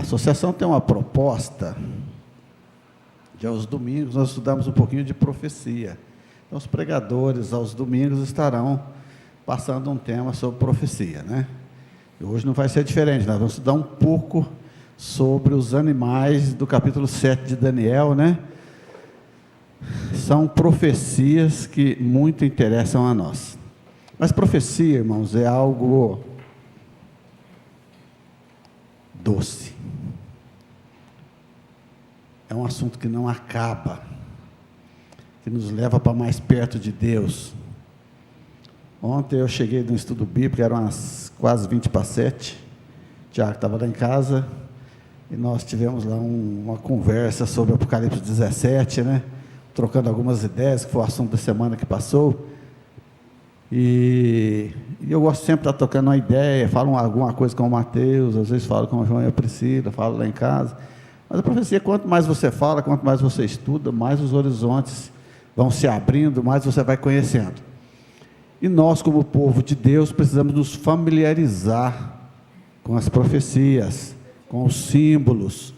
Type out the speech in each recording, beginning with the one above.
associação tem uma proposta de, aos domingos, nós estudamos um pouquinho de profecia. Então, os pregadores, aos domingos, estarão passando um tema sobre profecia, né? E hoje não vai ser diferente, nós vamos estudar um pouco sobre os animais do capítulo 7 de Daniel, né? São profecias que muito interessam a nós. Mas profecia, irmãos, é algo doce. É um assunto que não acaba, que nos leva para mais perto de Deus. Ontem eu cheguei no estudo bíblico, eram umas quase 20 para 7. O Tiago estava lá em casa e nós tivemos lá uma conversa sobre Apocalipse 17, né? Trocando algumas ideias, que foi o assunto da semana que passou. E eu gosto sempre de estar tocando uma ideia, falo alguma coisa com o Mateus, às vezes falo com o João e a Priscila, falo lá em casa. Mas a profecia, quanto mais você fala, quanto mais você estuda, mais os horizontes vão se abrindo, mais você vai conhecendo. E nós, como povo de Deus, precisamos nos familiarizar com as profecias, com os símbolos,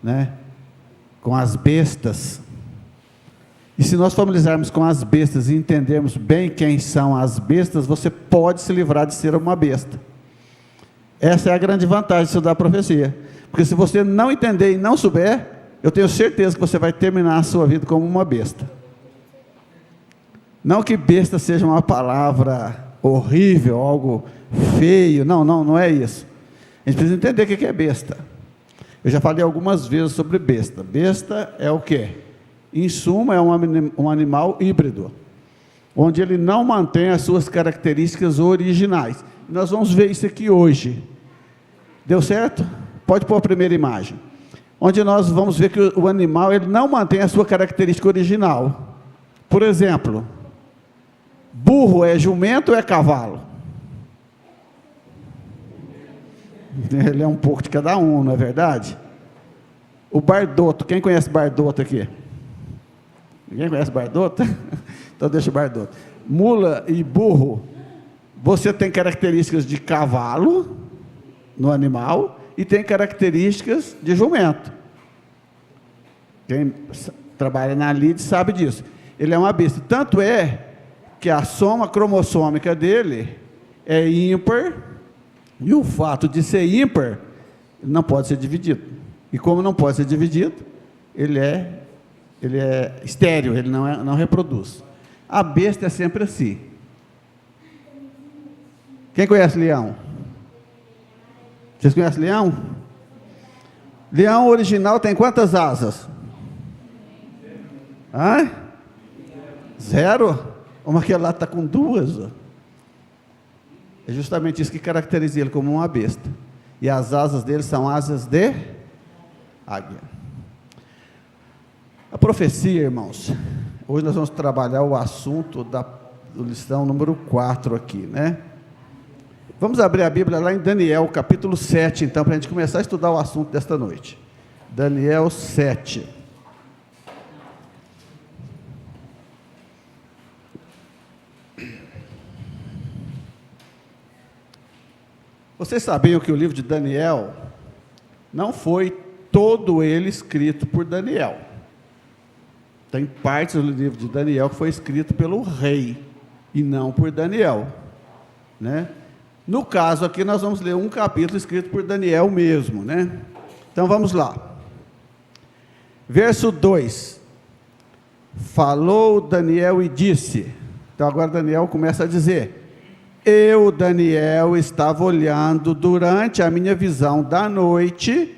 né? Com as bestas. E se nós familiarizarmos com as bestas e entendermos bem quem são as bestas, você pode se livrar de ser uma besta. Essa é a grande vantagem de estudar a profecia. Porque se você não entender e não souber, eu tenho certeza que você vai terminar a sua vida como uma besta. Não que besta seja uma palavra horrível, algo feio, não é isso. A gente precisa entender o que é besta. Eu já falei algumas vezes sobre besta. Besta é o quê? Em suma, é um animal híbrido, onde ele não mantém as suas características originais. Nós vamos ver isso aqui hoje. Deu certo? Pode pôr a primeira imagem. Onde nós vamos ver que o animal ele não mantém a sua característica original. Por exemplo, burro é jumento ou é cavalo? Ele é um pouco de cada um, não é verdade? O bardoto, quem conhece bardoto aqui? Ninguém conhece bardoto? Então deixa o bardoto. Mula e burro, você tem características de cavalo no animal e tem características de jumento. Quem trabalha na lide sabe disso. Ele é uma besta. Tanto é que a soma cromossômica dele é ímpar, e o fato de ser ímpar não pode ser dividido. E como não pode ser dividido, ele é estéril, ele não reproduz. A besta é sempre assim. Quem conhece leão? Vocês conhecem leão? Leão original tem quantas asas? Hã? 0? Uma que lá está com 2. É justamente isso que caracteriza ele como uma besta. E as asas dele são asas de águia. A profecia, irmãos, hoje nós vamos trabalhar o assunto da lição número 4 aqui, né? Vamos abrir a Bíblia lá em Daniel, capítulo 7, então, para a gente começar a estudar o assunto desta noite. Daniel 7. Vocês sabiam que o livro de Daniel não foi todo ele escrito por Daniel. Tem partes do livro de Daniel que foi escrito pelo rei e não por Daniel, né? No caso aqui nós vamos ler um capítulo escrito por Daniel mesmo, né? Então vamos lá. Verso 2. Falou Daniel e disse. Então agora Daniel começa a dizer: eu, Daniel, estava olhando durante a minha visão da noite,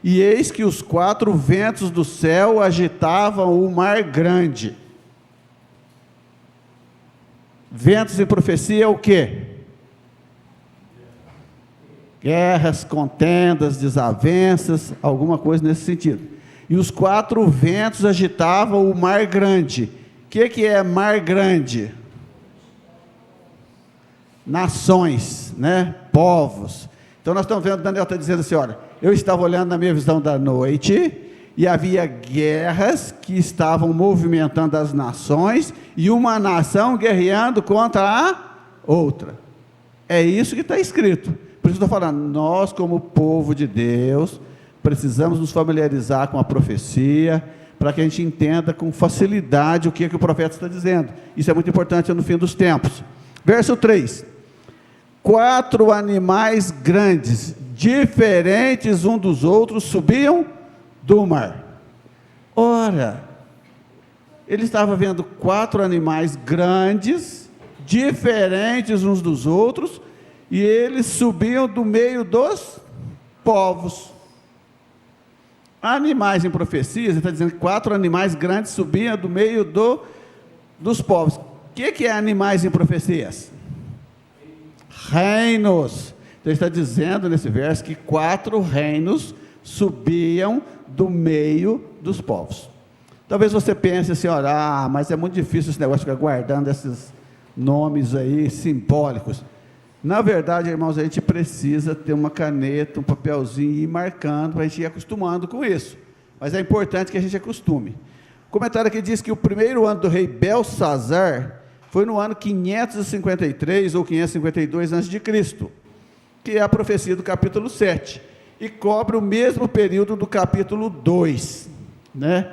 e eis que os 4 ventos do céu agitavam o mar grande. Ventos em profecia é o quê? Guerras, contendas, desavenças, alguma coisa nesse sentido. E os 4 ventos agitavam o mar grande. O que é mar grande? Nações, né? Povos. Então nós estamos vendo, Daniel está dizendo assim, olha, eu estava olhando na minha visão da noite, e havia guerras que estavam movimentando as nações, e uma nação guerreando contra a outra. É isso que está escrito. Por isso eu estou falando, nós como povo de Deus, precisamos nos familiarizar com a profecia, para que a gente entenda com facilidade o que o profeta está dizendo. Isso é muito importante no fim dos tempos. Verso 3: 4 animais grandes, diferentes um dos outros, subiam do mar. Ora, ele estava vendo 4 animais grandes, diferentes uns dos outros, e eles subiam do meio dos povos. Animais em profecias, ele está dizendo que 4 animais grandes subiam do meio dos povos. O que é animais em profecias? Reinos. Então ele está dizendo nesse verso que 4 reinos subiam do meio dos povos. Talvez você pense assim, olha, mas é muito difícil esse negócio de ficar guardando esses nomes aí simbólicos. Na verdade, irmãos, a gente precisa ter uma caneta, um papelzinho e ir marcando para a gente ir acostumando com isso. Mas é importante que a gente acostume. O comentário aqui diz que o primeiro ano do rei Belsazar foi no ano 553 ou 552 a.C., que é a profecia do capítulo 7, e cobre o mesmo período do capítulo 2, né?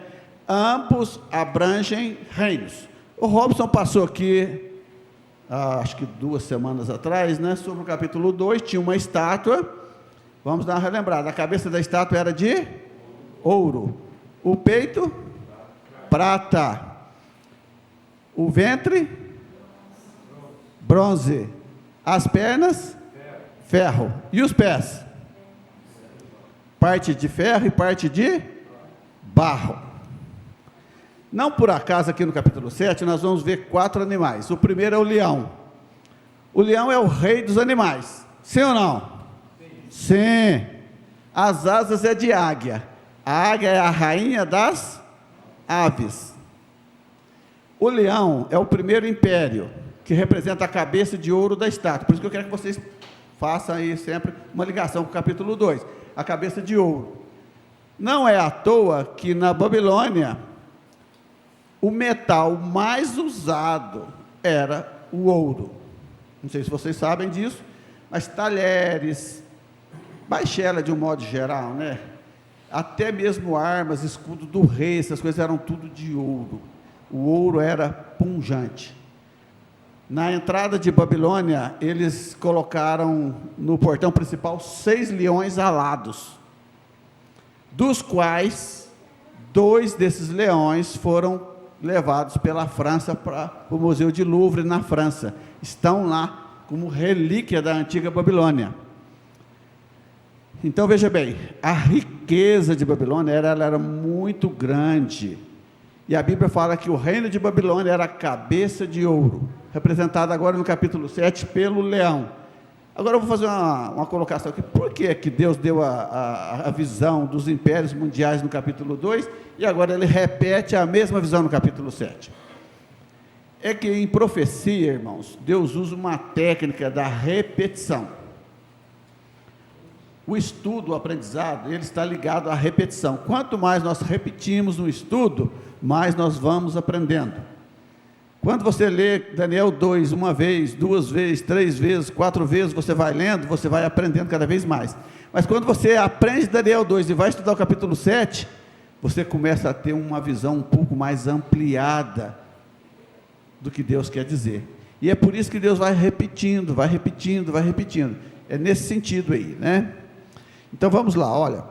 Ambos abrangem reinos. O Robson passou aqui, acho que 2 semanas atrás, né, sobre o capítulo 2, tinha uma estátua. Vamos dar uma relembrada. A cabeça da estátua era de ouro, o peito, prata, o ventre, bronze, as pernas, ferro, e os pés, parte de ferro e parte de barro. Não por acaso aqui no capítulo 7 nós vamos ver 4 animais. O primeiro é o leão. O leão é o rei dos animais, sim ou não? Sim. As asas é de águia. A águia é a rainha das aves. O leão é o primeiro império, que representa a cabeça de ouro da estátua. Por isso que eu quero que vocês façam aí sempre uma ligação com o capítulo 2, a cabeça de ouro. Não é à toa que na Babilônia o metal mais usado era o ouro. Não sei se vocês sabem disso, mas talheres, baixela de um modo geral, né? Até mesmo armas, escudo do rei, essas coisas eram tudo de ouro. O ouro era pujante. Na entrada de Babilônia, eles colocaram no portão principal 6 leões alados, dos quais 2 desses leões foram levados pela França para o Museu de Louvre, na França. Estão lá como relíquia da antiga Babilônia. Então veja bem, a riqueza de Babilônia ela era muito grande, e a Bíblia fala que o reino de Babilônia era a cabeça de ouro, representada agora no capítulo 7 pelo leão. Agora eu vou fazer uma colocação aqui. Por que Deus deu a visão dos impérios mundiais no capítulo 2, e agora ele repete a mesma visão no capítulo 7? É que em profecia, irmãos, Deus usa uma técnica da repetição. O estudo, o aprendizado, ele está ligado à repetição. Quanto mais nós repetimos no estudo, mais nós vamos aprendendo. Quando você lê Daniel 2, 1 vez, 2 vezes, 3 vezes, 4 vezes, você vai lendo, você vai aprendendo cada vez mais. Mas quando você aprende Daniel 2 e vai estudar o capítulo 7, você começa a ter uma visão um pouco mais ampliada do que Deus quer dizer. E é por isso que Deus vai repetindo, vai repetindo, vai repetindo. É nesse sentido aí, né? Então vamos lá, olha.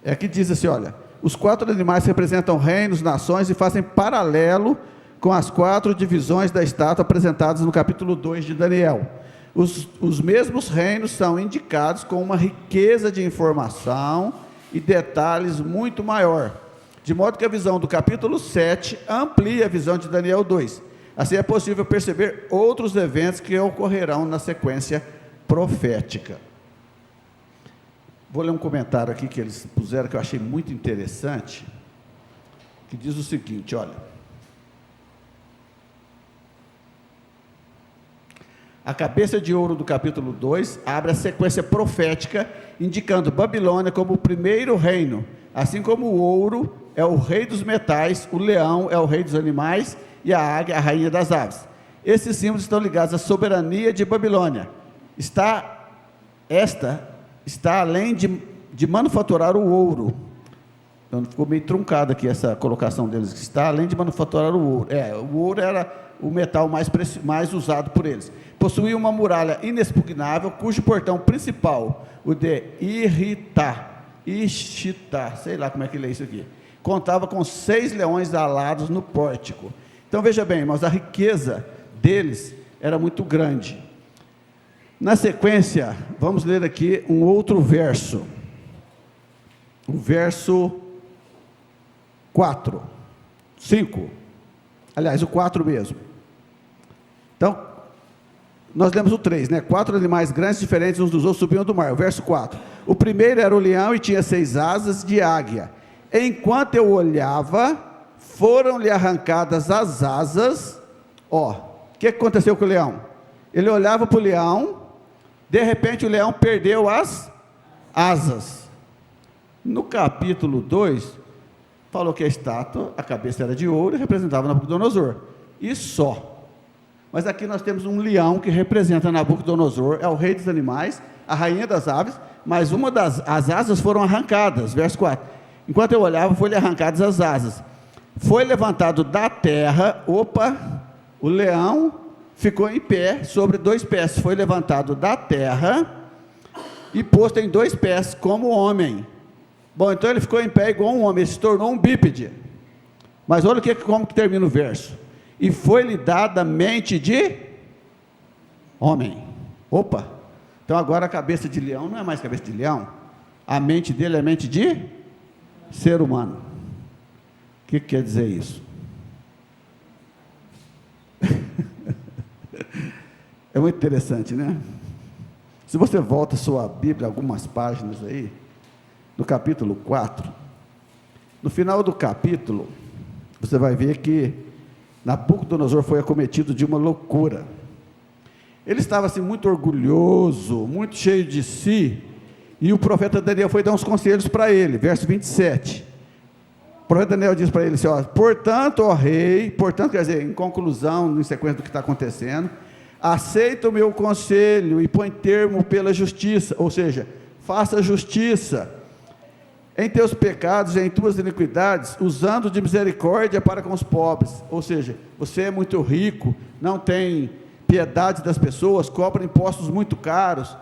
Aqui diz assim, olha: os 4 animais representam reinos, nações e fazem paralelo com as 4 divisões da estátua apresentadas no capítulo 2 de Daniel. Os mesmos reinos são indicados com uma riqueza de informação e detalhes muito maior, de modo que a visão do capítulo 7 amplia a visão de Daniel 2. Assim é possível perceber outros eventos que ocorrerão na sequência profética. Vou ler um comentário aqui que eles puseram, que eu achei muito interessante, que diz o seguinte, olha: a cabeça de ouro do capítulo 2 abre a sequência profética, indicando Babilônia como o primeiro reino, assim como o ouro é o rei dos metais, o leão é o rei dos animais e a águia a rainha das aves. Esses símbolos estão ligados à soberania de Babilônia. Esta está além de de manufaturar o ouro. Então ficou meio truncado aqui essa colocação deles, que está além de manufaturar o ouro. O ouro era o metal mais usado por eles. Possuía uma muralha inexpugnável, cujo portão principal, o de Ishtar, sei lá como é que lê isso aqui, contava com 6 leões alados no pórtico. Então veja bem, irmãos, a riqueza deles era muito grande. Na sequência, vamos ler aqui um outro verso. O verso 5. Aliás, o 4 mesmo. Então, nós lemos o 3, né? 4 animais grandes, diferentes uns dos outros, subiam do mar. O verso 4. O primeiro era o leão e tinha 6 asas de águia. Enquanto eu olhava, foram-lhe arrancadas as asas. O que aconteceu com o leão? Ele olhava para o leão, de repente o leão perdeu as asas. No capítulo 2, falou que a estátua, a cabeça era de ouro e representava Nabucodonosor. E só. Mas aqui nós temos um leão que representa Nabucodonosor, é o rei dos animais, a rainha das aves, mas as asas foram arrancadas. Verso 4. Enquanto eu olhava, foram-lhe arrancadas as asas. Foi levantado da terra, o leão ficou em pé sobre 2 pés. Foi levantado da terra e posto em 2 pés como homem. Bom, então ele ficou em pé igual um homem, ele se tornou um bípede. Mas olha como que termina o verso. E foi-lhe dada mente de homem. Então agora a cabeça de leão não é mais cabeça de leão. A mente dele é mente de ser humano. O que quer dizer isso? É muito interessante, né? Se você volta a sua Bíblia, algumas páginas aí, no capítulo 4, no final do capítulo, você vai ver que Nabucodonosor foi acometido de uma loucura. Ele estava assim muito orgulhoso, muito cheio de si, e o profeta Daniel foi dar uns conselhos para ele, verso 27. O profeta Daniel diz para ele assim, portanto, ó rei, quer dizer, em conclusão, em sequência do que está acontecendo, aceita o meu conselho e põe termo pela justiça, ou seja, faça justiça em teus pecados e em tuas iniquidades, usando de misericórdia para com os pobres. Ou seja, você é muito rico, não tem piedade das pessoas, cobra impostos muito caros,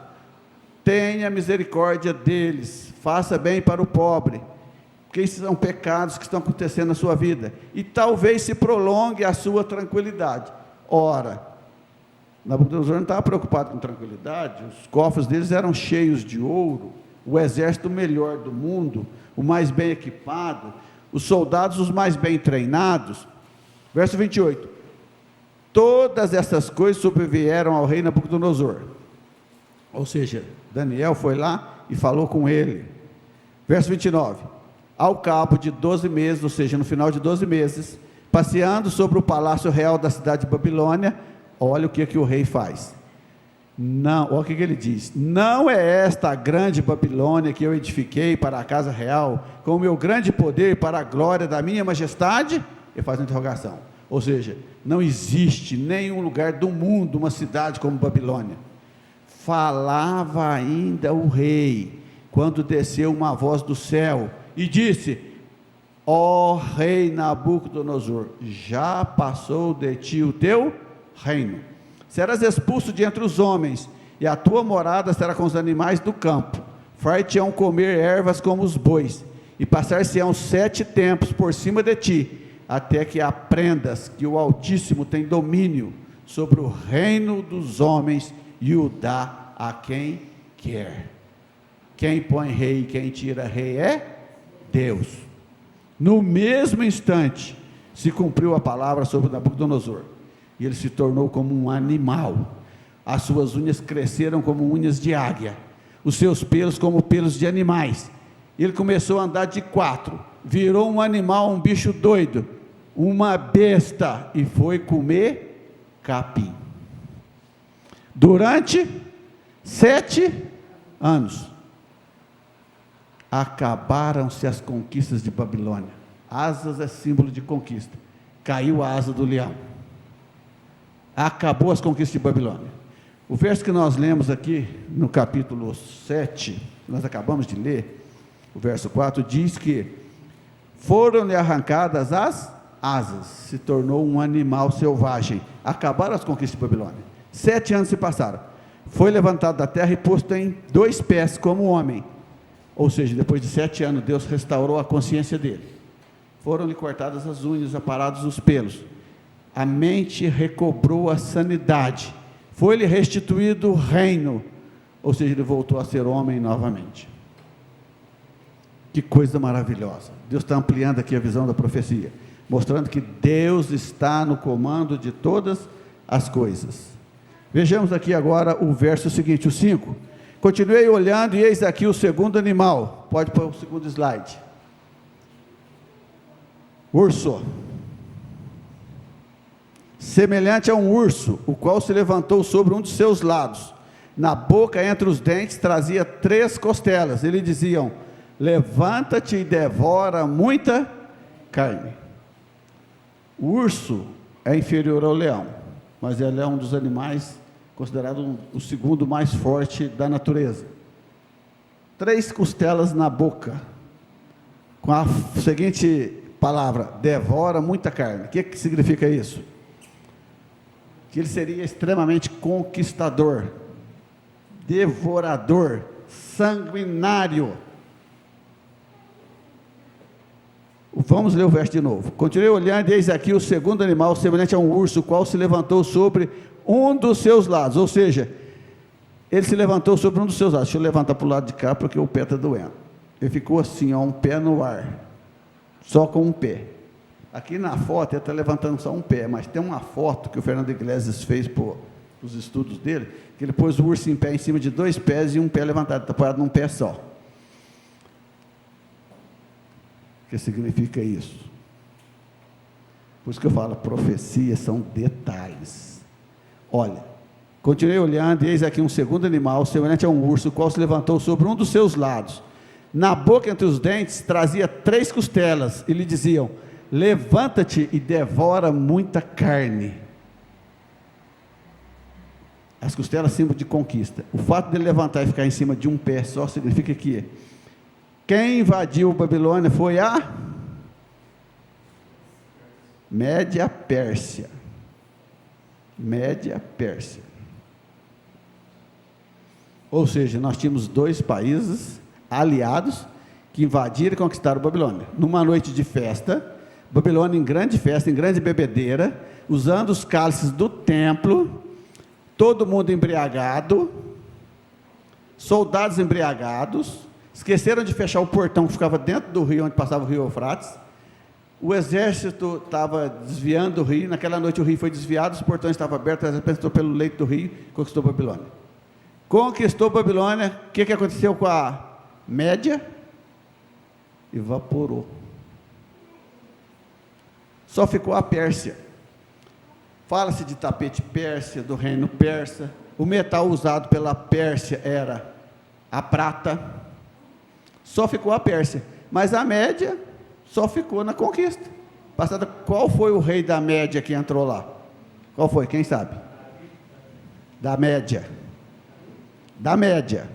tenha misericórdia deles, faça bem para o pobre, porque esses são pecados que estão acontecendo na sua vida, e talvez se prolongue a sua tranquilidade. Ora, Nabucodonosor não estava preocupado com tranquilidade, os cofres deles eram cheios de ouro, o exército melhor do mundo, o mais bem equipado, os soldados os mais bem treinados. Verso 28, todas essas coisas sobrevieram ao rei Nabucodonosor, ou seja, Daniel foi lá e falou com ele. Verso 29, ao cabo de 12 meses, ou seja, no final de 12 meses, passeando sobre o palácio real da cidade de Babilônia, olha o que o rei faz. Não, olha o que ele diz: não é esta a grande Babilônia que eu edifiquei para a casa real, com o meu grande poder para a glória da minha majestade? Ele faz uma interrogação. Ou seja, não existe nenhum lugar do mundo, uma cidade como Babilônia. Falava ainda o rei, quando desceu uma voz do céu, e disse: ó rei Nabucodonosor, já passou de ti o teu reino. Serás expulso de entre os homens, e a tua morada será com os animais do campo. Far-te-ão comer ervas como os bois, e passar-se-ão 7 tempos por cima de ti, até que aprendas que o Altíssimo tem domínio sobre o reino dos homens, e o dá a quem quer. Quem põe rei e quem tira rei é Deus. No mesmo instante, se cumpriu a palavra sobre Nabucodonosor, e ele se tornou como um animal, as suas unhas cresceram como unhas de águia, os seus pelos como pelos de animais, ele começou a andar de 4, virou um animal, um bicho doido, uma besta, e foi comer capim. Durante 7 anos, acabaram-se as conquistas de Babilônia. Asas é símbolo de conquista, caiu a asa do leão, acabou as conquistas de Babilônia. O verso que nós lemos aqui, no capítulo 7, nós acabamos de ler, O verso 4 diz que foram-lhe arrancadas as asas, se tornou um animal selvagem. Acabaram as conquistas de Babilônia. 7 anos se passaram. Foi levantado da terra e posto em 2 pés como homem. Ou seja, depois de 7 anos, Deus restaurou a consciência dele. Foram-lhe cortadas as unhas, aparados os pelos. A mente recobrou a sanidade. Foi-lhe restituído o reino. Ou seja, ele voltou a ser homem novamente. Que coisa maravilhosa. Deus está ampliando aqui a visão da profecia, mostrando que Deus está no comando de todas as coisas. Vejamos aqui agora o verso seguinte, o 5. Continuei olhando e eis aqui o segundo animal. Pode pôr o segundo slide. Urso. Semelhante a um urso, o qual se levantou sobre um dos seus lados. Na boca, entre os dentes, trazia 3 costelas. Eles diziam: levanta-te e devora muita carne. O urso é inferior ao leão, mas ele é um dos animais considerado o segundo mais forte da natureza. 3 costelas na boca, com a seguinte palavra: devora muita carne. O que significa isso? Que ele seria extremamente conquistador, devorador, sanguinário. Vamos ler o verso de novo. Continuei olhando, e eis aqui o segundo animal, semelhante a um urso, o qual se levantou sobre um dos seus lados. Ou seja, ele se levantou sobre um dos seus lados. Deixa eu levantar para o lado de cá, porque o pé está doendo. Ele ficou assim, ó, um pé no ar, só com um pé. Aqui na foto ele está levantando só um pé, mas tem uma foto que o Fernando Iglesias fez para os estudos dele, que ele pôs o urso em pé em cima de 2 pés e um pé levantado, está parado num pé só. O que significa isso? Por isso que eu falo, profecias são detalhes. Olha, continuei olhando, e eis aqui um segundo animal, semelhante a um urso, o qual se levantou sobre um dos seus lados. Na boca, entre os dentes, trazia 3 costelas, e lhe diziam: levanta-te e devora muita carne. As costelas, símbolo de conquista. O fato de ele levantar e ficar em cima de um pé só, significa que quem invadiu Babilônia foi a Média Pérsia. Média Pérsia. Ou seja, nós tínhamos 2 países aliados que invadiram e conquistaram Babilônia. Numa noite de festa, Babilônia em grande festa, em grande bebedeira, usando os cálices do templo, todo mundo embriagado, soldados embriagados, esqueceram de fechar o portão que ficava dentro do rio, onde passava o rio Eufrates. O exército estava desviando o rio. Naquela noite o rio foi desviado, os portões estavam abertos, o exército entrou pelo leito do rio, conquistou Babilônia. Conquistou Babilônia, o que aconteceu com a Média? Evaporou. Só ficou a Pérsia. Fala-se de tapete Pérsia, do reino persa. O metal usado pela Pérsia era a prata. Só ficou a Pérsia. Mas a Média só ficou na conquista. Passada, qual foi o rei da Média que entrou lá? Qual foi? Quem sabe? Da Média. Da Média.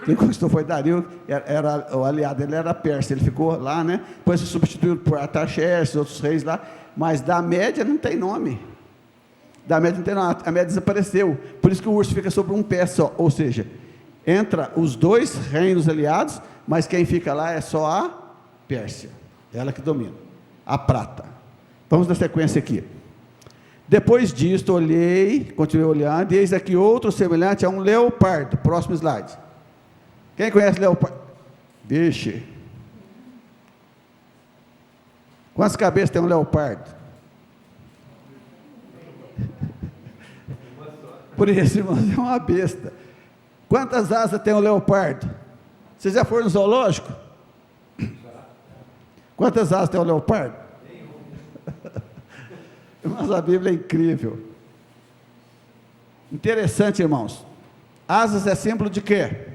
Quem conquistou foi Dario, era o aliado dele, era a Pérsia, ele ficou lá, né? Depois se substituiu por Artaxerxes, outros reis lá, mas da Média não tem nome. Da Média não tem nome, a Média desapareceu, por isso que o urso fica sobre um pé só, ou seja, entra os 2 reinos aliados, mas quem fica lá é só a Pérsia, ela que domina, a prata. Vamos na sequência aqui. Depois disto, olhei, continuei olhando, e eis aqui outro semelhante a um leopardo. Próximo slide. Quem conhece leopardo? Vixe. Quantas cabeças tem um leopardo? Por isso, irmãos, é uma besta. Quantas asas tem um leopardo? Vocês já foram no zoológico? Quantas asas tem um leopardo? Irmãos, a Bíblia é incrível. Interessante, irmãos. Asas é símbolo de quê?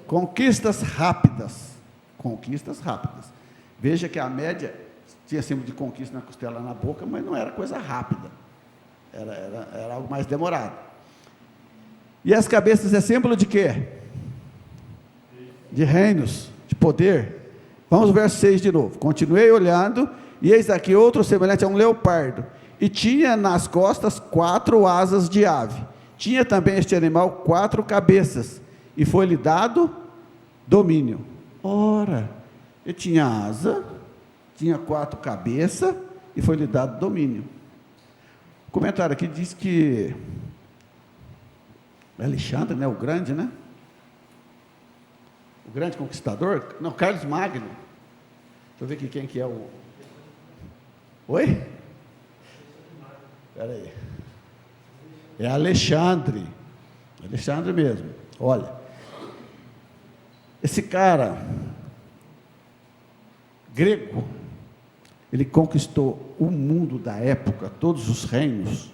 Conquistas rápidas. Conquistas rápidas. Veja que a Média tinha símbolo de conquista na costela, na boca, mas não era coisa rápida. Era algo mais demorado. E as cabeças é símbolo de quê? de reinos, de poder. Vamos ao verso 6 de novo. Continuei olhando, e eis aqui outro semelhante a um leopardo, e tinha nas costas 4 asas de ave. Tinha também este animal 4 cabeças, e foi-lhe dado domínio. Ora, ele tinha asa, tinha 4 cabeças, e foi-lhe dado domínio. O comentário aqui diz que Alexandre, né, o grande, né? O grande conquistador, não, Carlos Magno. Deixa eu ver aqui quem que é o... Oi? Espera aí. É Alexandre mesmo. Olha, esse cara grego, ele conquistou o mundo da época, todos os reinos,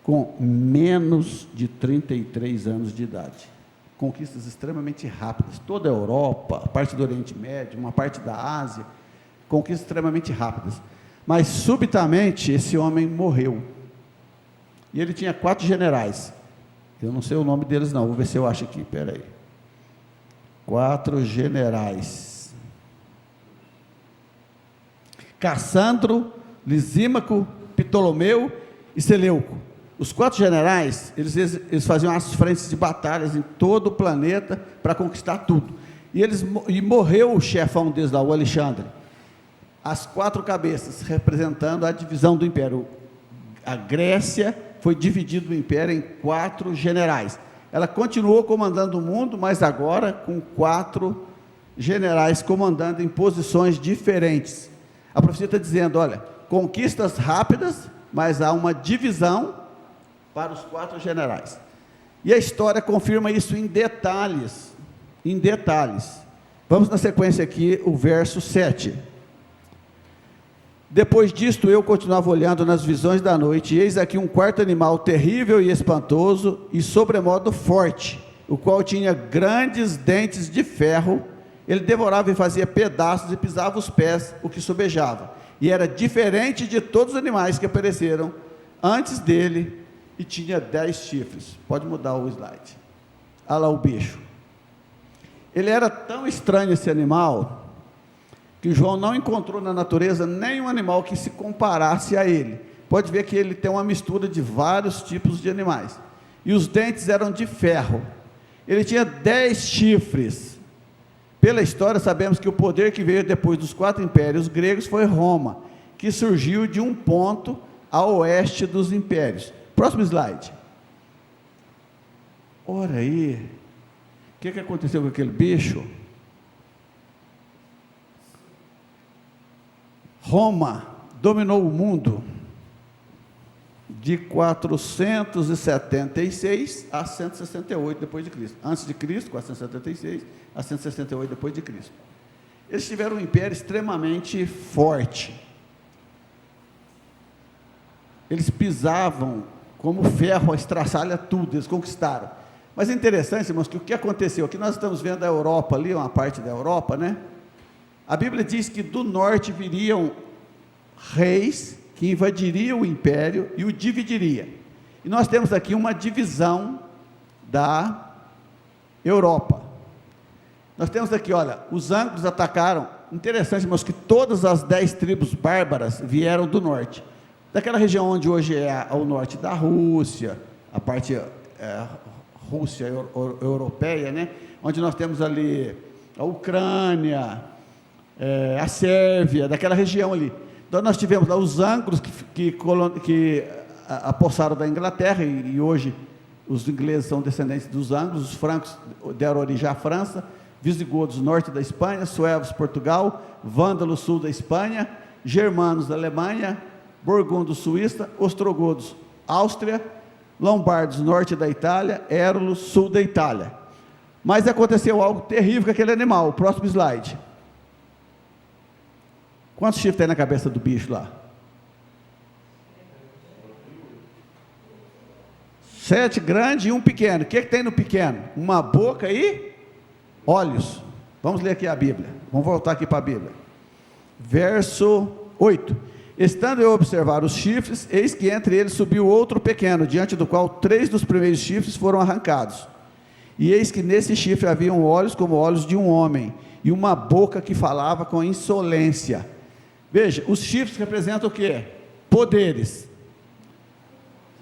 com menos de 33 anos de idade. Conquistas extremamente rápidas. Toda a Europa, a parte do Oriente Médio, uma parte da Ásia, conquistas extremamente rápidas. Mas subitamente esse homem morreu. E ele tinha 4 generais. Eu não sei o nome deles não, vou ver se eu acho aqui, espera aí. 4 generais. Cassandro, Lisímaco, Ptolomeu e Seleuco. Os 4 generais, eles faziam as frentes de batalhas em todo o planeta para conquistar tudo. E morreu o chefão deles lá, o Alexandre. As 4 cabeças, representando a divisão do império. A Grécia foi dividida o império em 4 generais. Ela continuou comandando o mundo, mas agora com 4 generais comandando em posições diferentes. A profecia está dizendo, olha, conquistas rápidas, mas há uma divisão para os 4 generais. E a história confirma isso em detalhes. Em detalhes. Vamos na sequência aqui, o verso 7. Depois disto eu continuava olhando nas visões da noite, e eis aqui um 4º animal terrível e espantoso, e sobremodo forte, o qual tinha grandes dentes de ferro. Ele devorava e fazia pedaços, e pisava os pés, o que sobejava. E era diferente de todos os animais que apareceram antes dele, e tinha 10 chifres. Pode mudar o slide. Olha lá o bicho. Ele era tão estranho, esse animal, que João não encontrou na natureza nenhum animal que se comparasse a ele. Pode ver que ele tem uma mistura de vários tipos de animais. E os dentes eram de ferro. Ele tinha 10 chifres. Pela história, sabemos que o poder que veio depois dos 4 impérios gregos foi Roma, que surgiu de um ponto a oeste dos impérios. Próximo slide. Ora aí, o que aconteceu com aquele bicho? Roma dominou o mundo de 476 a 168 depois de Cristo. Antes de Cristo, 476 a 168 depois de Cristo. Eles tiveram um império extremamente forte. Eles pisavam como ferro, a estraçalha tudo, eles conquistaram. Mas é interessante, irmãos, que o que aconteceu? Aqui nós estamos vendo a Europa ali, uma parte da Europa, né? A Bíblia diz que do norte viriam reis que invadiriam o império e o dividiria. E nós temos aqui uma divisão da Europa. Nós temos aqui, olha, os ângulos atacaram. Interessante, irmãos, que todas as 10 tribos bárbaras vieram do norte. Daquela região onde hoje é o norte da Rússia, a parte Rússia europeia, né? Onde nós temos ali a Ucrânia, a Sérvia, daquela região ali. Então nós tivemos lá os ângulos que apossaram da Inglaterra, e hoje os ingleses são descendentes dos ângulos, os francos deram origem à França, visigodos norte da Espanha, suevos Portugal, vândalos sul da Espanha, germanos da Alemanha, burgundos Suíça, ostrogodos Áustria, lombardos norte da Itália, érulos sul da Itália. Mas aconteceu algo terrível com aquele animal. O próximo slide. Quantos chifres tem na cabeça do bicho lá? 7 grandes e um pequeno. O que tem no pequeno? Uma boca e olhos. Vamos ler aqui a Bíblia. Vamos voltar aqui para a Bíblia. Verso 8. Estando eu a observar os chifres, eis que entre eles subiu outro pequeno, diante do qual 3 dos primeiros chifres foram arrancados. E eis que nesse chifre haviam olhos como olhos de um homem, e uma boca que falava com insolência. Veja, os chifres representam o quê? Poderes.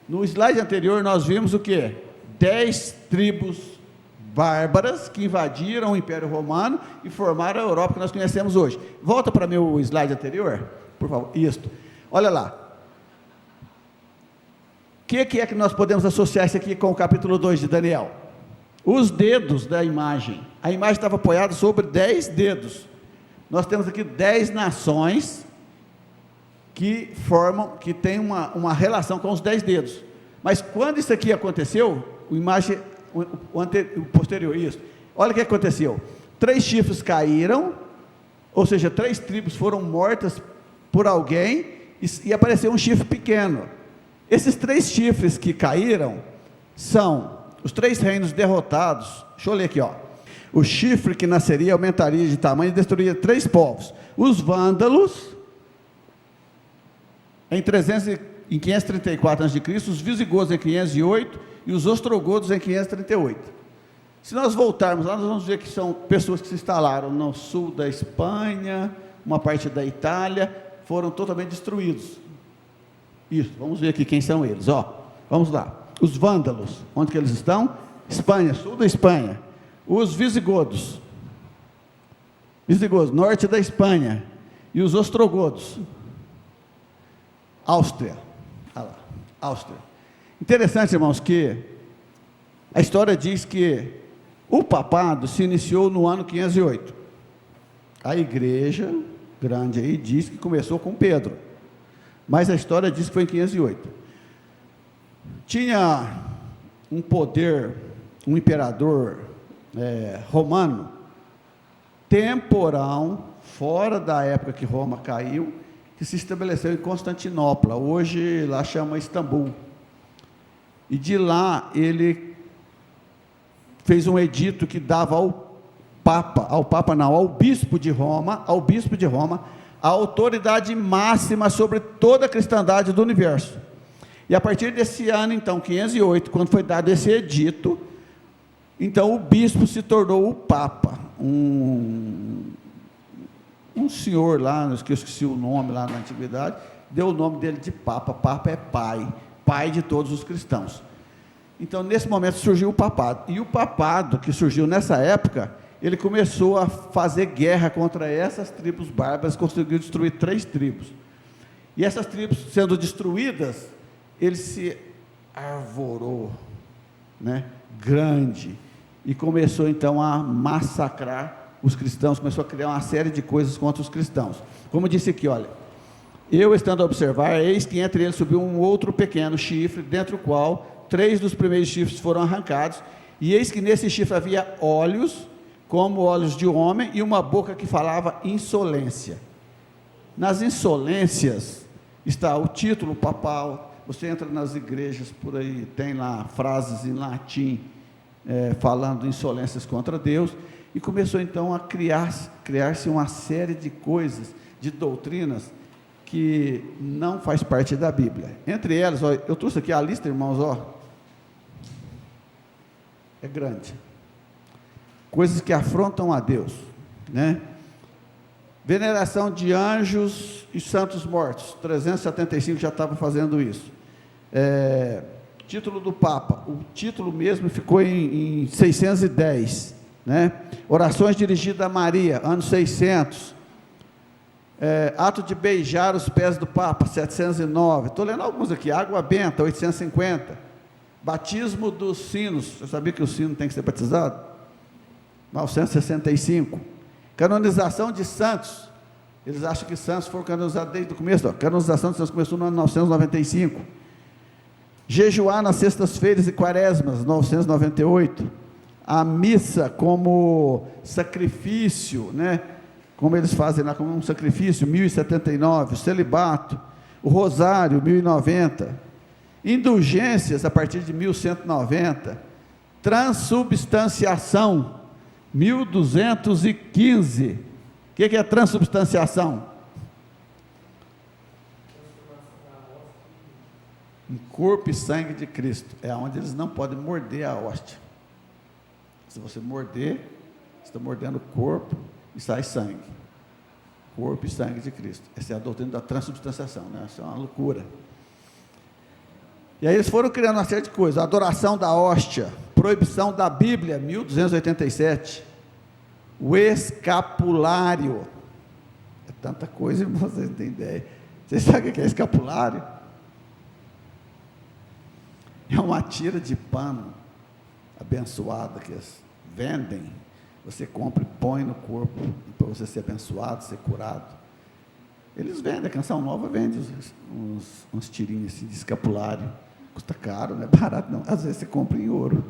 No slide anterior nós vimos o quê? 10 tribos bárbaras que invadiram o Império Romano e formaram a Europa que nós conhecemos hoje. Volta para meu slide anterior, por favor. Isto. Olha lá. O que é que nós podemos associar isso aqui com o capítulo 2 de Daniel? Os dedos da imagem. A imagem estava apoiada sobre 10 dedos. Nós temos aqui 10 nações que têm uma relação com os 10 dedos. Mas quando isso aqui aconteceu, o posterior, isso. Olha o que aconteceu. 3 chifres caíram, ou seja, 3 tribos foram mortas por alguém, e apareceu um chifre pequeno. Esses 3 chifres que caíram são os 3 reinos derrotados. Deixa eu ler aqui, ó. O chifre que nasceria aumentaria de tamanho e destruiria 3 povos: os vândalos, em 534 a.C., os visigodos em 508 e os ostrogodos em 538. Se nós voltarmos lá, nós vamos ver que são pessoas que se instalaram no sul da Espanha, uma parte da Itália, foram totalmente destruídos. Isso, vamos ver aqui quem são eles, ó. Vamos lá. Os vândalos, onde que eles estão? Espanha, sul da Espanha. Os visigodos, norte da Espanha. E os ostrogodos, Áustria. Olha lá, Áustria. Interessante, irmãos, que a história diz que o papado se iniciou no ano 508. A igreja grande aí diz que começou com Pedro, mas a história diz que foi em 508. Tinha um poder, um imperador romano, temporal, fora da época que Roma caiu, que se estabeleceu em Constantinopla, hoje lá chama Istambul. E de lá ele fez um edito que dava ao bispo de Roma, a autoridade máxima sobre toda a cristandade do universo. E a partir desse ano, então, 508, quando foi dado esse edito, então o bispo se tornou o papa, um senhor lá, que eu esqueci o nome lá na antiguidade, deu o nome dele de papa. Papa é pai de todos os cristãos. Então, nesse momento surgiu o papado, e o papado que surgiu nessa época, ele começou a fazer guerra contra essas tribos bárbaras, conseguiu destruir 3 tribos, e essas tribos sendo destruídas, ele se arvorou, grande, e começou então a massacrar os cristãos, começou a criar uma série de coisas contra os cristãos, como disse aqui, olha, eu estando a observar, eis que entre eles subiu um outro pequeno chifre, dentro do qual 3 dos primeiros chifres foram arrancados, e eis que nesse chifre havia olhos, como olhos de homem, e uma boca que falava insolência. Nas insolências está o título papal. Você entra nas igrejas por aí, tem lá frases em latim, falando insolências contra Deus, e começou então a criar-se uma série de coisas, de doutrinas, que não faz parte da Bíblia. Entre elas, ó, eu trouxe aqui a lista, irmãos, ó, é grande. Coisas que afrontam a Deus, Veneração de anjos e santos mortos, 375 já estava fazendo isso. Título do Papa, o título mesmo ficou em 610, Orações dirigidas a Maria, ano 600. Ato de beijar os pés do Papa, 709. Estou lendo alguns aqui. Água benta, 850. Batismo dos sinos. Você sabia que o sino tem que ser batizado? 965. Canonização de santos. Eles acham que santos foram canonizados desde o começo. Canonização de santos começou no ano 995. Jejuar nas sextas-feiras e quaresmas, 998. A missa como sacrifício, como eles fazem lá, como um sacrifício, 1079. O celibato, o rosário, 1090. Indulgências, a partir de 1190. Transubstanciação, 1215. O que é transubstanciação? Em corpo e sangue de Cristo. É onde eles não podem morder a hóstia. Se você morder, você está mordendo o corpo e sai sangue. Corpo e sangue de Cristo. Essa é a doutrina da transubstanciação, né? Isso é uma loucura. E aí eles foram criando uma série de coisas. Adoração da hóstia, proibição da Bíblia, 1287. O escapulário. É tanta coisa, irmão, vocês não têm ideia. Vocês sabem o que é escapulário? É uma tira de pano abençoada que eles vendem. Você compra e põe no corpo para você ser abençoado, ser curado. Eles vendem, a Canção Nova vende uns tirinhos assim de escapulário. Custa caro, não é barato não. Às vezes você compra em ouro.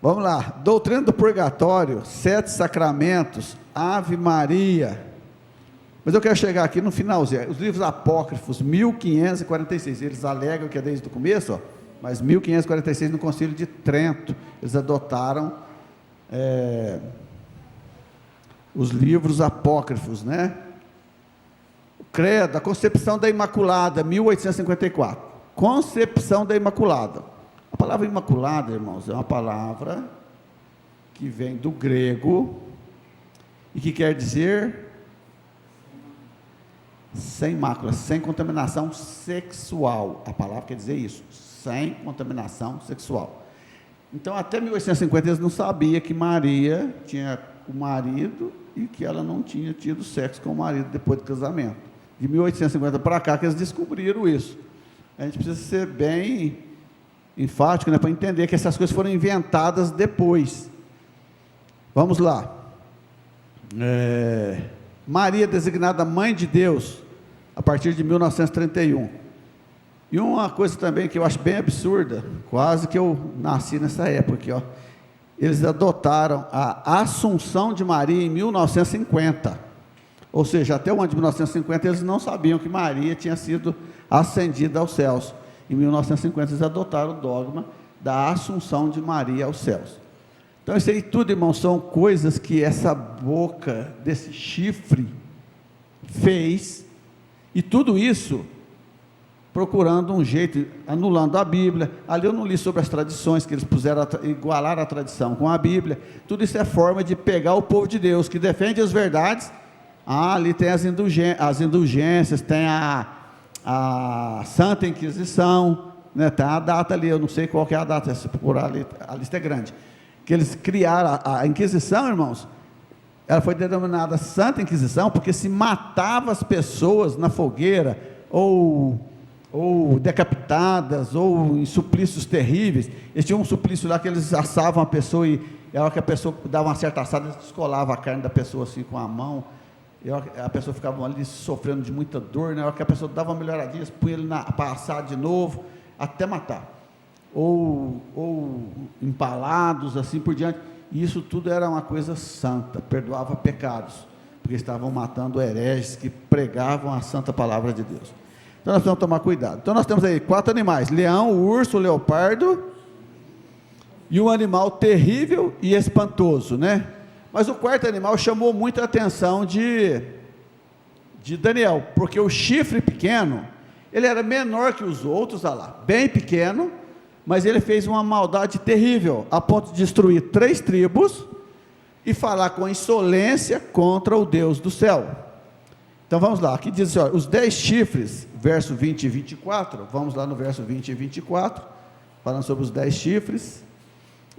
Vamos lá. Doutrina do purgatório, 7 sacramentos, Ave Maria. Mas eu quero chegar aqui no finalzinho. Os livros apócrifos, 1546. Eles alegam que é desde o começo, ó, mas 1546 no Concílio de Trento, eles adotaram os livros apócrifos, né? O Credo, a Concepção da Imaculada, 1854. Concepção da Imaculada. A palavra Imaculada, irmãos, é uma palavra que vem do grego e que quer dizer sem mácula, sem contaminação sexual. A palavra quer dizer isso, sem contaminação sexual. Então, até 1850, eles não sabiam que Maria tinha o marido e que ela não tinha tido sexo com o marido depois do casamento. De 1850 para cá que eles descobriram isso. A gente precisa ser bem enfático, né, para entender que essas coisas foram inventadas depois. Vamos lá. Maria, designada Mãe de Deus, a partir de 1931. E uma coisa também que eu acho bem absurda, quase que eu nasci nessa época aqui, ó. Eles adotaram a Assunção de Maria em 1950. Ou seja, até o ano de 1950 eles não sabiam que Maria tinha sido ascendida aos céus. Em 1950 eles adotaram o dogma da Assunção de Maria aos céus. Então isso aí tudo, irmãos, são coisas que essa boca desse chifre fez, e tudo isso procurando um jeito, anulando a Bíblia. Ali eu não li sobre as tradições, que eles puseram, igualar a tradição com a Bíblia. Tudo isso é forma de pegar o povo de Deus, que defende as verdades. Ali tem as indulgências, tem a Santa Inquisição, né? Tem a data ali, eu não sei qual que é a data, se procurar ali, a lista é grande. Que eles criaram a Inquisição, irmãos, ela foi denominada Santa Inquisição, porque se matava as pessoas na fogueira, ou decapitadas, ou em suplícios terríveis. Eles tinham um suplício lá que eles assavam a pessoa, e a hora que a pessoa dava uma certa assada, eles descolavam a carne da pessoa assim com a mão, e a pessoa ficava ali sofrendo de muita dor, né? A hora que a pessoa dava uma melhoradinha, eles punham ele para assar de novo, até matar. Ou empalados, assim por diante. E isso tudo era uma coisa santa, perdoava pecados, porque estavam matando hereges que pregavam a santa palavra de Deus. Então nós precisamos tomar cuidado. Então nós temos aí 4 animais: leão, urso, leopardo, e um animal terrível e espantoso, né? Mas o 4º animal chamou muita atenção de Daniel, porque o chifre pequeno, ele era menor que os outros, olha lá, bem pequeno, mas ele fez uma maldade terrível, a ponto de destruir 3 tribos, e falar com insolência contra o Deus do céu. Então vamos lá, aqui diz assim, ó, os 10 chifres, verso 20 e 24, vamos lá no verso 20 e 24, falando sobre os 10 chifres,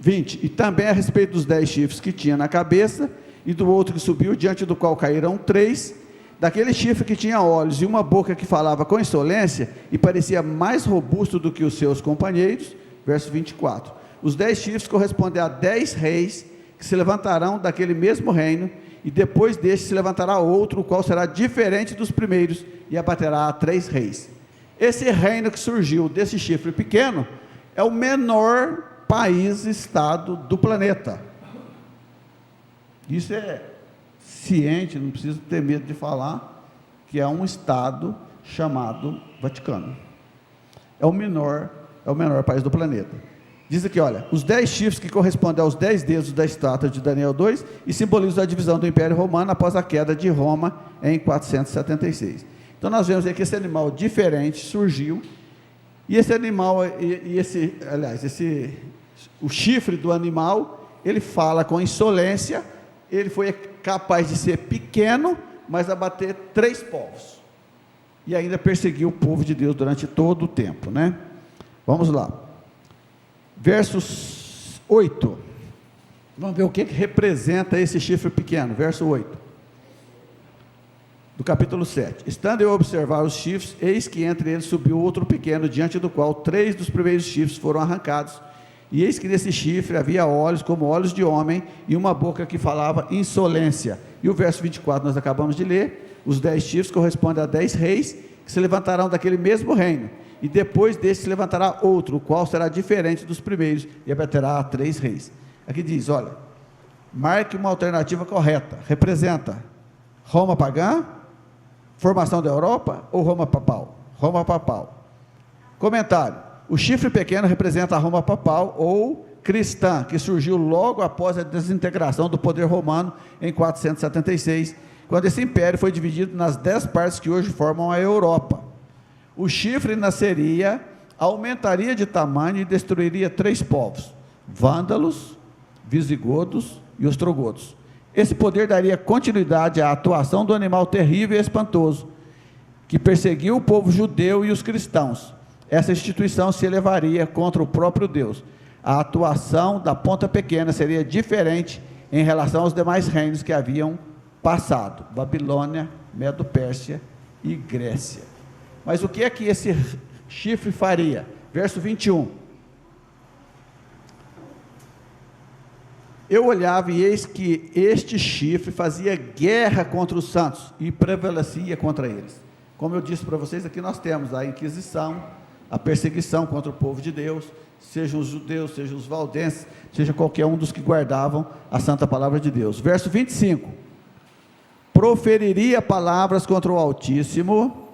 20, e também a respeito dos 10 chifres que tinha na cabeça, e do outro que subiu, diante do qual caíram 3, daquele chifre que tinha olhos, e uma boca que falava com insolência, e parecia mais robusto do que os seus companheiros, verso 24, os 10 chifres correspondem a 10 reis, que se levantarão daquele mesmo reino, e depois deste se levantará outro, o qual será diferente dos primeiros, e abaterá a 3 reis. Esse reino que surgiu desse chifre pequeno, é o menor país, estado do planeta. Isso é ciente, não preciso ter medo de falar, que é um estado chamado Vaticano. É o menor país do planeta. Diz aqui, olha, os 10 chifres que correspondem aos 10 dedos da estátua de Daniel 2 e simbolizam a divisão do Império Romano após a queda de Roma em 476. Então nós vemos aqui que esse animal diferente surgiu, e esse animal, esse o chifre do animal, ele fala com insolência, ele foi capaz de ser pequeno, mas abater 3 povos, e ainda perseguiu o povo de Deus durante todo o tempo, né? Vamos lá, versos 8, vamos ver o que representa esse chifre pequeno, verso 8, do capítulo 7, estando eu a observar os chifres, eis que entre eles subiu outro pequeno, diante do qual 3 dos primeiros chifres foram arrancados, e eis que nesse chifre havia olhos como olhos de homem, e uma boca que falava insolência. E o verso 24 nós acabamos de ler, os 10 chifres correspondem a 10 reis, que se levantarão daquele mesmo reino, e depois desse se levantará outro, o qual será diferente dos primeiros, e abaterá 3 reis. Aqui diz, olha, marque uma alternativa correta, representa Roma pagã, formação da Europa, ou Roma papal? Roma papal. Comentário, o chifre pequeno representa a Roma papal ou cristã, que surgiu logo após a desintegração do poder romano em 476, quando esse império foi dividido nas 10 partes que hoje formam a Europa. O chifre nasceria, aumentaria de tamanho e destruiria 3 povos, vândalos, visigodos e ostrogodos. Esse poder daria continuidade à atuação do animal terrível e espantoso, que perseguiu o povo judeu e os cristãos. Essa instituição se elevaria contra o próprio Deus. A atuação da ponta pequena seria diferente em relação aos demais reinos que haviam passado, Babilônia, Medo-Pérsia e Grécia. Mas o que é que esse chifre faria? Verso 21. Eu olhava e eis que este chifre fazia guerra contra os santos e prevalecia contra eles. Como eu disse para vocês, aqui nós temos a Inquisição, a perseguição contra o povo de Deus, sejam os judeus, sejam os valdenses, seja qualquer um dos que guardavam a santa palavra de Deus. Verso 25, proferiria palavras contra o Altíssimo,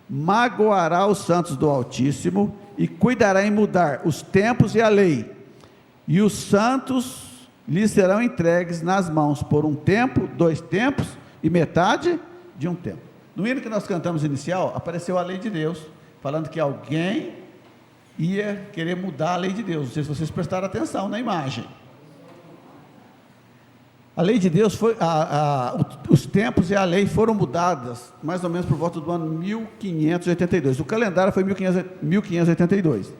magoará os santos do Altíssimo, e cuidará em mudar os tempos e a lei, e os santos lhes serão entregues nas mãos, por 1 tempo, 2 tempos, e metade de 1 tempo. No hino que nós cantamos inicial, apareceu a lei de Deus, falando que alguém ia querer mudar a lei de Deus. Não sei se vocês prestaram atenção na imagem. A lei de Deus foi, os tempos e a lei foram mudadas, mais ou menos por volta do ano 1582. O calendário foi 1582.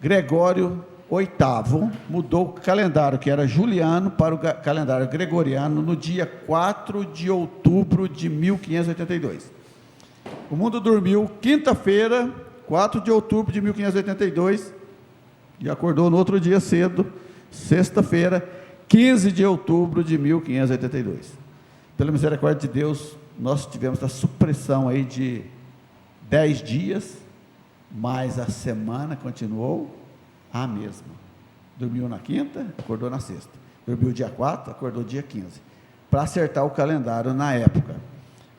Gregório VIII mudou o calendário, que era juliano, para o calendário gregoriano, no dia 4 de outubro de 1582. O mundo dormiu quinta-feira, 4 de outubro de 1582, e acordou no outro dia cedo, sexta-feira, 15 de outubro de 1582. Pela misericórdia de Deus, nós tivemos a supressão aí de 10 dias, mas a semana continuou a mesma. Dormiu na quinta, acordou na sexta. Dormiu dia 4, acordou dia 15. Para acertar o calendário na época.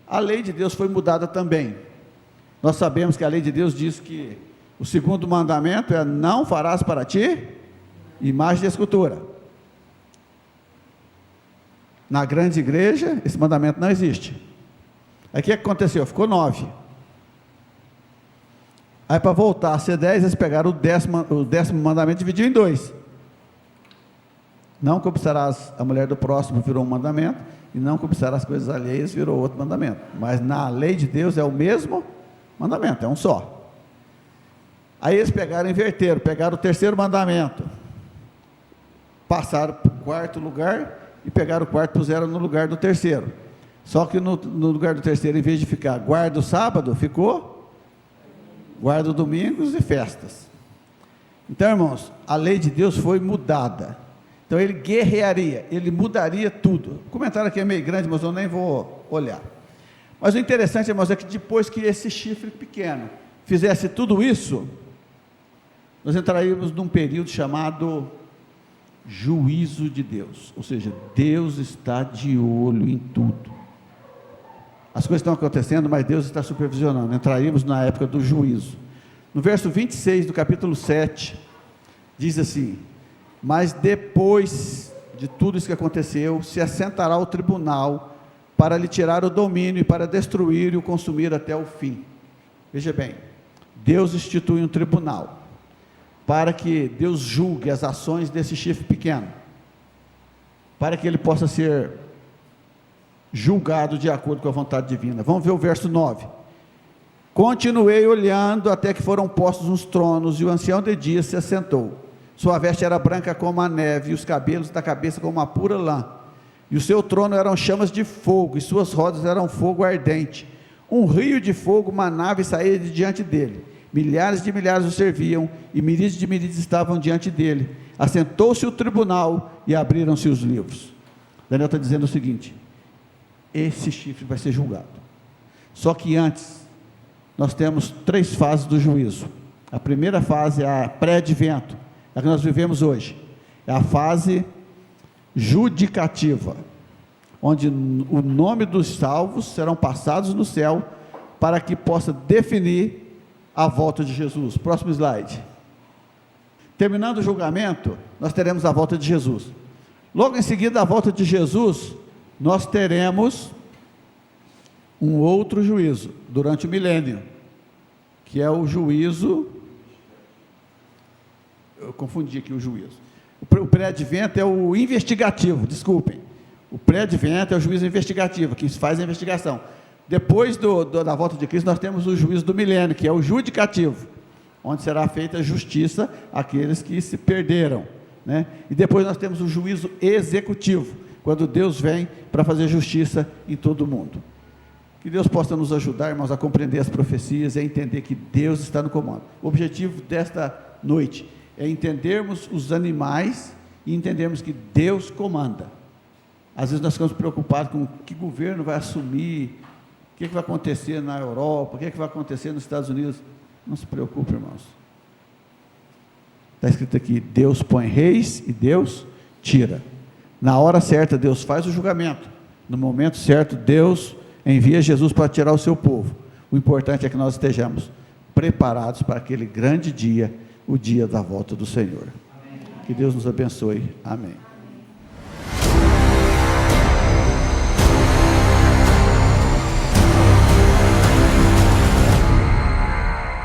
A lei de Deus foi mudada também. Nós sabemos que a lei de Deus diz que o segundo mandamento é: não farás para ti imagem de escultura. Na grande igreja, esse mandamento não existe. Aí o que aconteceu? Ficou 9. Aí para voltar a ser 10, eles pegaram o décimo mandamento e dividiu em 2. Não cobiçarás a mulher do próximo, virou um mandamento, e não cobiçar as coisas alheias, virou outro mandamento. Mas na lei de Deus é o mesmo mandamento, é um só. Aí eles pegaram e inverteram, pegaram o 3º mandamento, passaram para o 4º lugar, e pegaram o 4º e puseram no lugar do 3º. Só que no lugar do 3º, em vez de ficar guarda o sábado, ficou guarda domingos e festas. Então, irmãos, a lei de Deus foi mudada. Então ele guerrearia, ele mudaria tudo. O comentário aqui é meio grande, mas eu nem vou olhar. Mas o interessante, irmãos, é que depois que esse chifre pequeno fizesse tudo isso, nós entraríamos num período chamado juízo de Deus. Ou seja, Deus está de olho em tudo. As coisas estão acontecendo, mas Deus está supervisionando. Entraríamos na época do juízo. No verso 26 do capítulo 7, diz assim: mas depois de tudo isso que aconteceu, se assentará o tribunal para lhe tirar o domínio e para destruir e o consumir até o fim. Veja bem, Deus institui um tribunal. para que Deus julgue as ações desse chifre pequeno, para que ele possa ser julgado de acordo com a vontade divina. Vamos ver o verso 9. Continuei olhando até que foram postos uns tronos, e o ancião de dias se assentou. Sua veste era branca como a neve, e os cabelos da cabeça como a pura lã. E o seu trono eram chamas de fogo, e suas rodas eram fogo ardente. Um rio de fogo manava e saía de diante dele. Milhares de milhares o serviam, e miríades de miríades estavam diante dele. Assentou-se o tribunal, e abriram-se os livros. Daniel está dizendo o seguinte: esse chifre vai ser julgado. Só que antes, nós temos 3 fases do juízo. A primeira fase é a pré-advento, é a que nós vivemos hoje. É a fase judicativa, onde o nome dos salvos serão passados no céu, para que possa definir a volta de Jesus. Próximo slide. Terminando o julgamento, nós teremos a volta de Jesus. Logo em seguida da volta de Jesus, nós teremos um outro juízo, durante o milênio, que é o juízo, eu confundi aqui o juízo, o pré-advento é o investigativo, desculpem, o pré-advento é o juízo investigativo, que faz a investigação. Depois da volta de Cristo, nós temos o juízo do milênio, que é o judicativo, onde será feita justiça àqueles que se perderam, né? E depois nós temos o juízo executivo, quando Deus vem para fazer justiça em todo o mundo. Que Deus possa nos ajudar, irmãos, a compreender as profecias e a entender que Deus está no comando. O objetivo desta noite é entendermos os animais e entendermos que Deus comanda. Às vezes nós ficamos preocupados com que governo vai assumir, o que vai acontecer na Europa, o que vai acontecer nos Estados Unidos. Não se preocupe, irmãos. Está escrito aqui: Deus põe reis e Deus tira. Na hora certa Deus faz o julgamento, no momento certo Deus envia Jesus para tirar o seu povo. O importante é que nós estejamos preparados para aquele grande dia, o dia da volta do Senhor. Amém. Que Deus nos abençoe. Amém.